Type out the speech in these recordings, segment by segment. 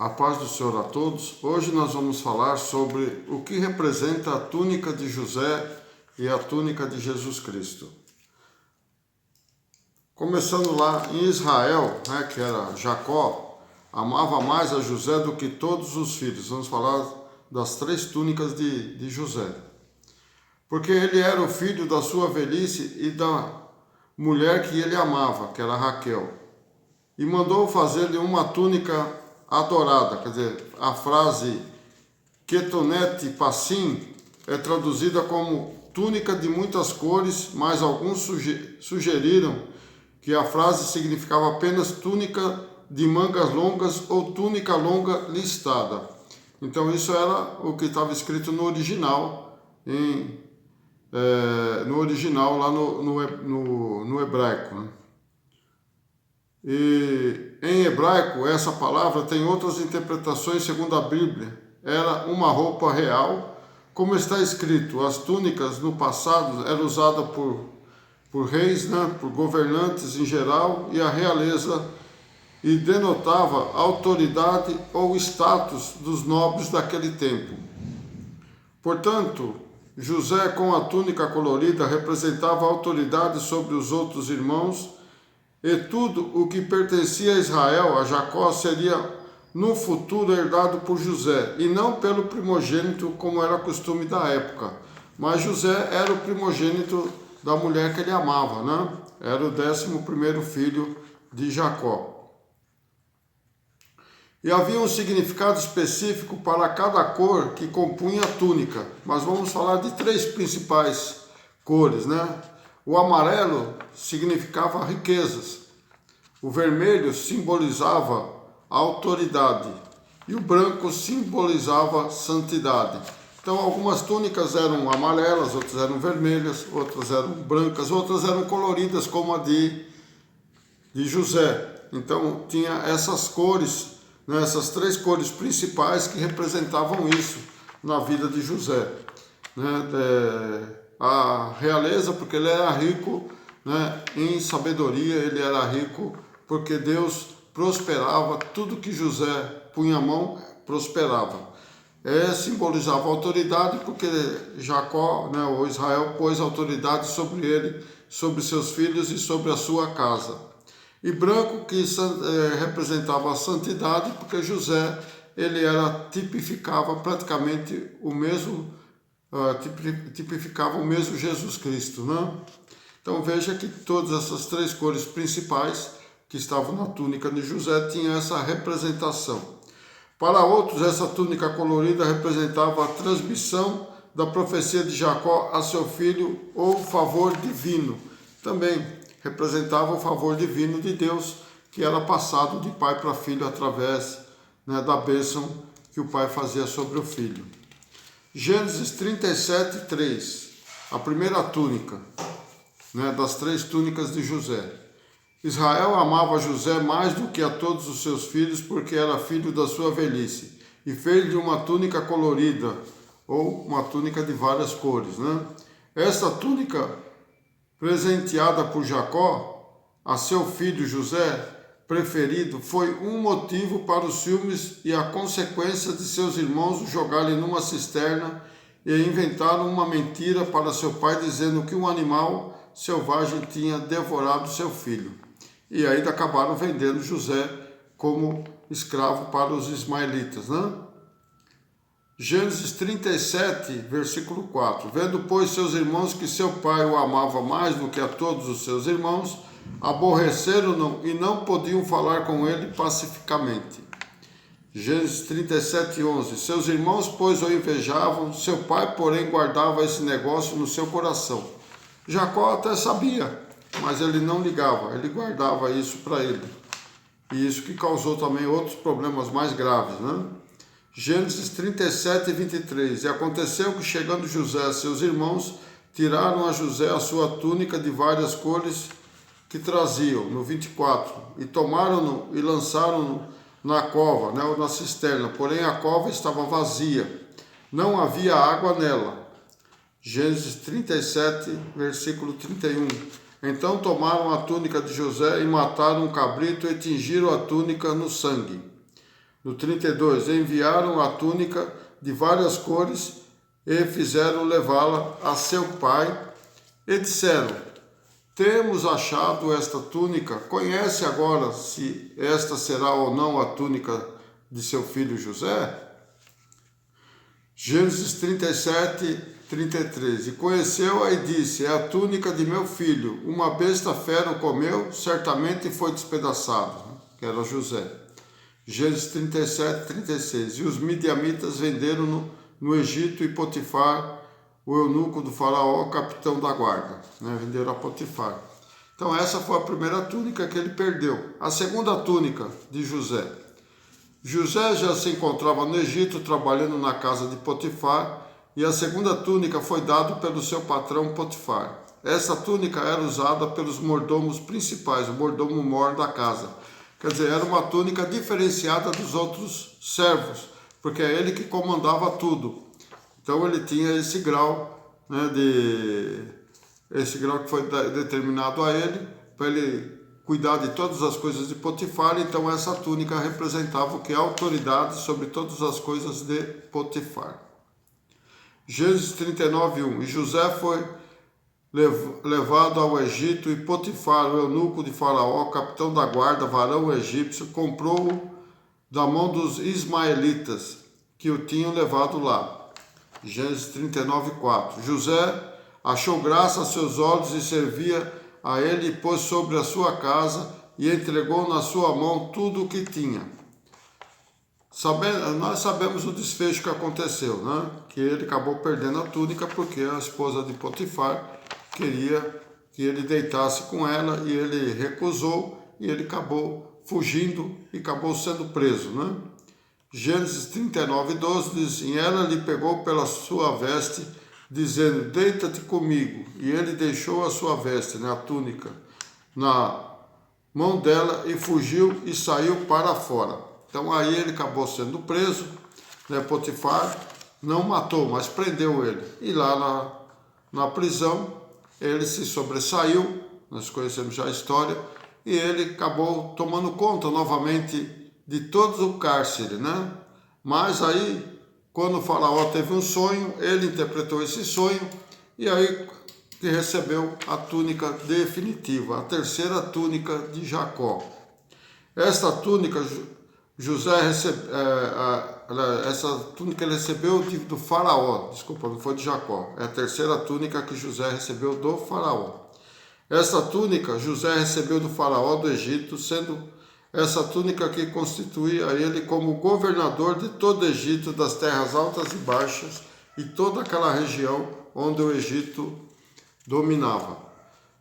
A paz do Senhor a todos. Hoje nós vamos falar sobre o que representa a túnica de José e a túnica de Jesus Cristo. Começando lá em Israel, que era Jacó, amava mais a José do que todos os filhos. Vamos falar das 3 túnicas de José. Porque ele era o filho da sua velhice e da mulher que ele amava, que era Raquel. E mandou fazer-lhe uma túnica adorada, quer dizer, a frase Ketonet Passim é traduzida como túnica de muitas cores, mas alguns sugeriram que a frase significava apenas túnica de mangas longas ou túnica longa listada. Então isso era o que estava escrito no original, lá no hebraico, né? E em hebraico essa palavra tem outras interpretações segundo a Bíblia. Era uma roupa real, como está escrito, as túnicas no passado eram usadas por reis, por governantes em geral e a realeza, e denotava a autoridade ou status dos nobres daquele tempo. Portanto, José com a túnica colorida representava a autoridade sobre os outros irmãos, e tudo o que pertencia a Israel, a Jacó, seria no futuro herdado por José, e não pelo primogênito, como era costume da época. Mas José era o primogênito da mulher que ele amava, Era o 11º filho de Jacó. E havia um significado específico para cada cor que compunha a túnica. Mas vamos falar de 3 principais cores, O amarelo significava riquezas, o vermelho simbolizava a autoridade e o branco simbolizava santidade. Então algumas túnicas eram amarelas, outras eram vermelhas, outras eram brancas, outras eram coloridas como a de José. Então tinha essas cores, essas 3 cores principais que representavam isso na vida de José. A realeza, porque ele era rico, em sabedoria, ele era rico porque Deus prosperava, tudo que José punha a mão prosperava. Simbolizava autoridade porque Jacó, ou Israel, pôs autoridade sobre ele, sobre seus filhos e sobre a sua casa. E branco que representava a santidade, porque José ele tipificava praticamente o mesmo Jesus Cristo, Então veja que todas essas 3 cores principais que estavam na túnica de José tinham essa representação. Para outros, essa túnica colorida representava a transmissão da profecia de Jacó a seu filho ou favor divino. Também representava o favor divino de Deus, que era passado de pai para filho através da bênção que o pai fazia sobre o filho. Gênesis 37, 3, a primeira túnica, das 3 túnicas de José. Israel amava José mais do que a todos os seus filhos, porque era filho da sua velhice, e fez-lhe uma túnica colorida, ou uma túnica de várias cores. Esta túnica, presenteada por Jacó a seu filho José, preferido, foi um motivo para os ciúmes e a consequência de seus irmãos o jogarem numa cisterna e inventaram uma mentira para seu pai, dizendo que um animal selvagem tinha devorado seu filho. E ainda acabaram vendendo José como escravo para os ismaelitas, Gênesis 37, versículo 4. Vendo, pois, seus irmãos que seu pai o amava mais do que a todos os seus irmãos, aborreceram-no e não podiam falar com ele pacificamente. Gênesis 37, 11. Seus irmãos, pois, o invejavam, seu pai, porém, guardava esse negócio no seu coração. Jacó até sabia, mas ele não ligava, ele guardava isso para ele. E isso que causou também outros problemas mais graves, Gênesis 37, 23. E aconteceu que, chegando José a seus irmãos, tiraram a José a sua túnica de várias cores que traziam, no 24, e tomaram-no e lançaram-no na cova, ou na cisterna, porém a cova estava vazia, não havia água nela. Gênesis 37, versículo 31. Então tomaram a túnica de José e mataram um cabrito e tingiram a túnica no sangue. No 32, enviaram a túnica de várias cores e fizeram levá-la a seu pai e disseram: temos achado esta túnica, conhece agora se esta será ou não a túnica de seu filho José? Gênesis 37, 33. E conheceu-a e disse: é a túnica de meu filho, uma besta fera o comeu, certamente foi despedaçado, que era José. Gênesis 37, 36. E os midianitas venderam-no no Egito, e Potifar, o eunuco do faraó, capitão da guarda, venderam a Potifar. Então essa foi a primeira túnica que ele perdeu. A segunda túnica de José. José já se encontrava no Egito, trabalhando na casa de Potifar, e a segunda túnica foi dada pelo seu patrão Potifar. Essa túnica era usada pelos mordomos principais, o mordomo-mor da casa. Quer dizer, era uma túnica diferenciada dos outros servos, porque é ele que comandava tudo. Então ele tinha esse grau, esse grau que foi determinado a ele, para ele cuidar de todas as coisas de Potifar. Então essa túnica representava o que? A autoridade sobre todas as coisas de Potifar. Gênesis 39, 1. E José foi levado ao Egito, e Potifar, o eunuco de Faraó, capitão da guarda, varão egípcio, comprou-o da mão dos ismaelitas que o tinham levado lá. Gênesis 39, 4. José achou graça a seus olhos e servia a ele, e pôs sobre a sua casa e entregou na sua mão tudo o que tinha. Nós sabemos o desfecho que aconteceu, que ele acabou perdendo a túnica porque a esposa de Potifar queria que ele deitasse com ela, e ele recusou, e ele acabou fugindo e acabou sendo preso. Gênesis 39, 12 diz: e ela lhe pegou pela sua veste, dizendo: deita-te comigo. E ele deixou a sua veste, a túnica, na mão dela, e fugiu e saiu para fora. Então aí ele acabou sendo preso, Potifar não matou, mas prendeu ele. E lá na prisão ele se sobressaiu, nós conhecemos já a história, e ele acabou tomando conta novamente de todo o cárcere, Mas aí, quando o faraó teve um sonho, ele interpretou esse sonho, e aí que recebeu a túnica definitiva, a terceira túnica de Jacó. Esta túnica essa túnica ele recebeu do faraó, desculpa, não foi de Jacó, é a terceira túnica que José recebeu do faraó. Esta túnica José recebeu do faraó do Egito, sendo essa túnica que constituía ele como governador de todo o Egito, das terras altas e baixas, e toda aquela região onde o Egito dominava.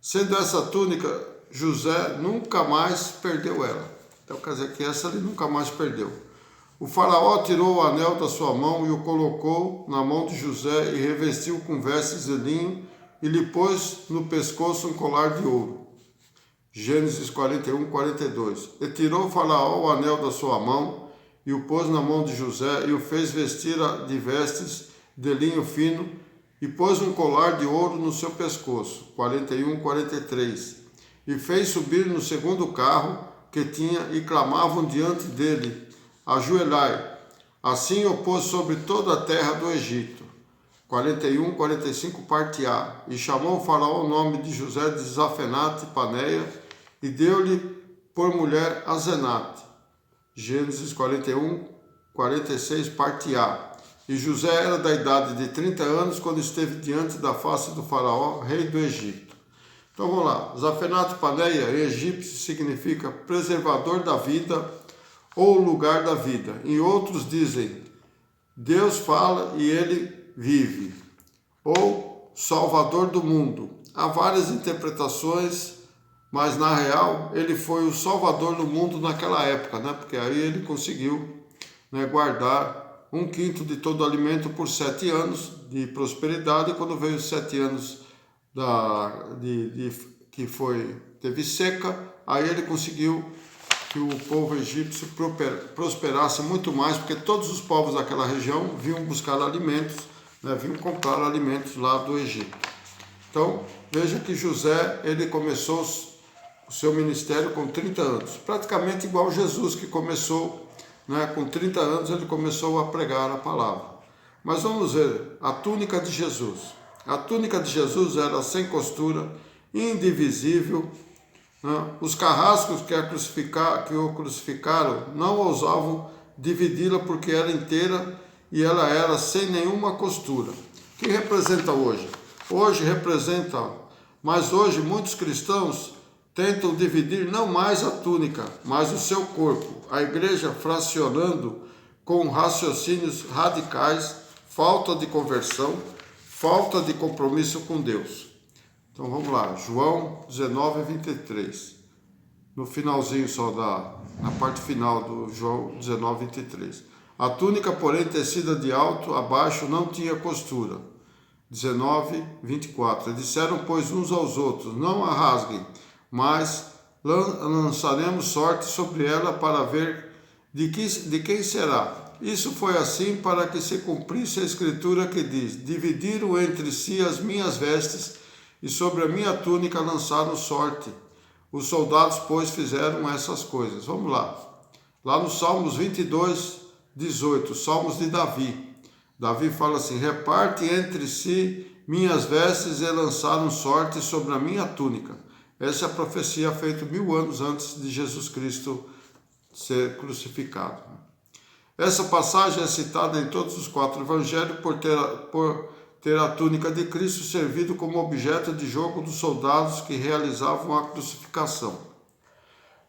Sendo essa túnica, José nunca mais perdeu ela. Então quer dizer que essa ele nunca mais perdeu. O faraó tirou o anel da sua mão e o colocou na mão de José, e revestiu com vestes de linho, e lhe pôs no pescoço um colar de ouro. Gênesis 41, 42. E tirou o faraó o anel da sua mão, e o pôs na mão de José, e o fez vestir de vestes de linho fino, e pôs um colar de ouro no seu pescoço. 41, 43. E fez subir no segundo carro que tinha, e clamavam diante dele: ajoelhai. Assim o pôs sobre toda a terra do Egito. 41, 45, parte A. E chamou o faraó o nome de José de Zafenate Paneia, e deu-lhe por mulher Azenate. Gênesis 41, 46, parte A. E José era da idade de 30 anos quando esteve diante da face do faraó, rei do Egito. Então vamos lá. Zafenate Paneia, em egípcio, significa preservador da vida ou lugar da vida. Em outros dizem: Deus fala e ele vive, ou Salvador do mundo. Há várias interpretações, mas na real ele foi o Salvador do mundo naquela época, porque aí ele conseguiu guardar 1/5 de todo o alimento por 7 anos de prosperidade. E quando veio os 7 anos que teve seca, aí ele conseguiu que o povo egípcio prosperasse muito mais, porque todos os povos daquela região vinham buscar alimentos, vinham comprar alimentos lá do Egito. Então, veja que José, ele começou o seu ministério com 30 anos, praticamente igual Jesus, que começou né? Com 30 anos ele começou a pregar a palavra. Mas vamos ver a túnica de Jesus. A túnica de Jesus era sem costura, indivisível. Os carrascos que o crucificaram não ousavam dividi-la porque era inteira e ela era sem nenhuma costura. O que representa hoje? Hoje representa, mas hoje muitos cristãos tentam dividir não mais a túnica, mas o seu corpo. A igreja fracionando com raciocínios radicais, falta de conversão, falta de compromisso com Deus. Então vamos lá, João 19, 23. No finalzinho só na parte final do João 19, 23. A túnica, porém, tecida de alto a baixo, não tinha costura. 19, 24. Disseram, pois, uns aos outros, não a rasguem, mas lançaremos sorte sobre ela para ver de quem será. Isso foi assim para que se cumprisse a escritura que diz, dividiram entre si as minhas vestes e sobre a minha túnica lançaram sorte. Os soldados, pois, fizeram essas coisas. Vamos lá. Lá no Salmos 22, 18, Salmos de Davi. Davi fala assim, reparte entre si minhas vestes e lançaram sorte sobre a minha túnica. Essa é a profecia feita 1000 anos antes de Jesus Cristo ser crucificado. Essa passagem é citada em todos os 4 evangelhos por ter a túnica de Cristo servido como objeto de jogo dos soldados que realizavam a crucificação.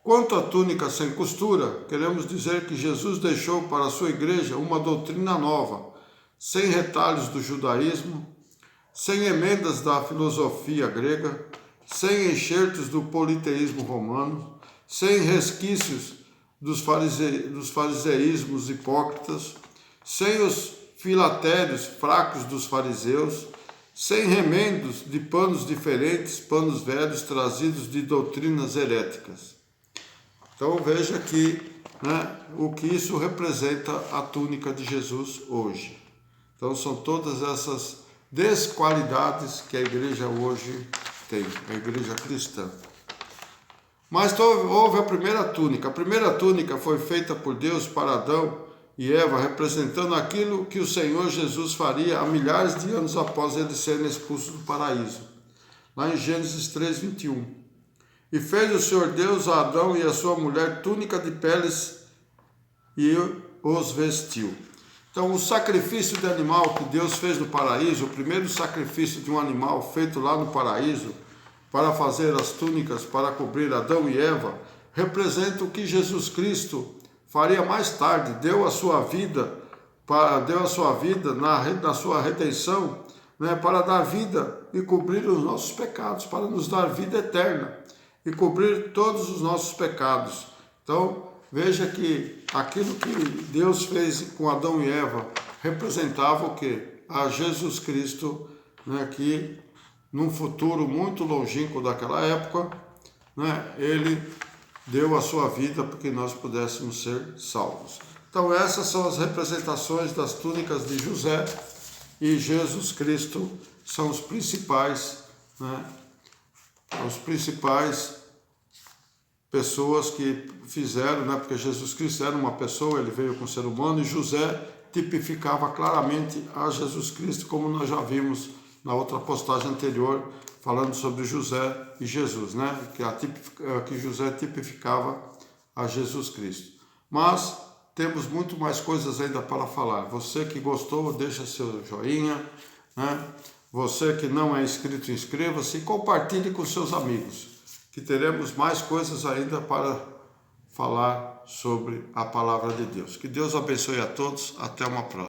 Quanto à túnica sem costura, queremos dizer que Jesus deixou para a sua igreja uma doutrina nova, sem retalhos do judaísmo, sem emendas da filosofia grega, sem enxertos do politeísmo romano, sem resquícios dos fariseísmos hipócritas, sem os filatérios fracos dos fariseus, sem remendos de panos diferentes, panos velhos trazidos de doutrinas heréticas. Então veja que, o que isso representa a túnica de Jesus hoje. Então são todas essas desqualidades que a igreja hoje tem, a igreja cristã. Mas houve a primeira túnica. A primeira túnica foi feita por Deus para Adão e Eva, representando aquilo que o Senhor Jesus faria há milhares de anos após eles serem expulsos do paraíso. Lá em Gênesis 3, 21. E fez o Senhor Deus a Adão e a sua mulher túnica de peles e os vestiu. Então, o sacrifício de animal que Deus fez no paraíso, o primeiro sacrifício de um animal feito lá no paraíso, para fazer as túnicas para cobrir Adão e Eva, representa o que Jesus Cristo faria mais tarde, deu a sua vida na sua redenção, para dar vida e cobrir os nossos pecados, para nos dar vida eterna e cobrir todos os nossos pecados. Então, veja que aquilo que Deus fez com Adão e Eva representava o quê? A Jesus Cristo, que num futuro muito longínquo daquela época, ele deu a sua vida para que nós pudéssemos ser salvos. Então essas são as representações das túnicas de José e Jesus Cristo são os principais, pessoas que fizeram, porque Jesus Cristo era uma pessoa, ele veio com o ser humano, e José tipificava claramente a Jesus Cristo, como nós já vimos na outra postagem anterior, falando sobre José e Jesus, que José tipificava a Jesus Cristo. Mas temos muito mais coisas ainda para falar. Você que gostou, deixa seu joinha, Você que não é inscrito, inscreva-se e compartilhe com seus amigos, que teremos mais coisas ainda para falar sobre a palavra de Deus. Que Deus abençoe a todos. Até uma próxima.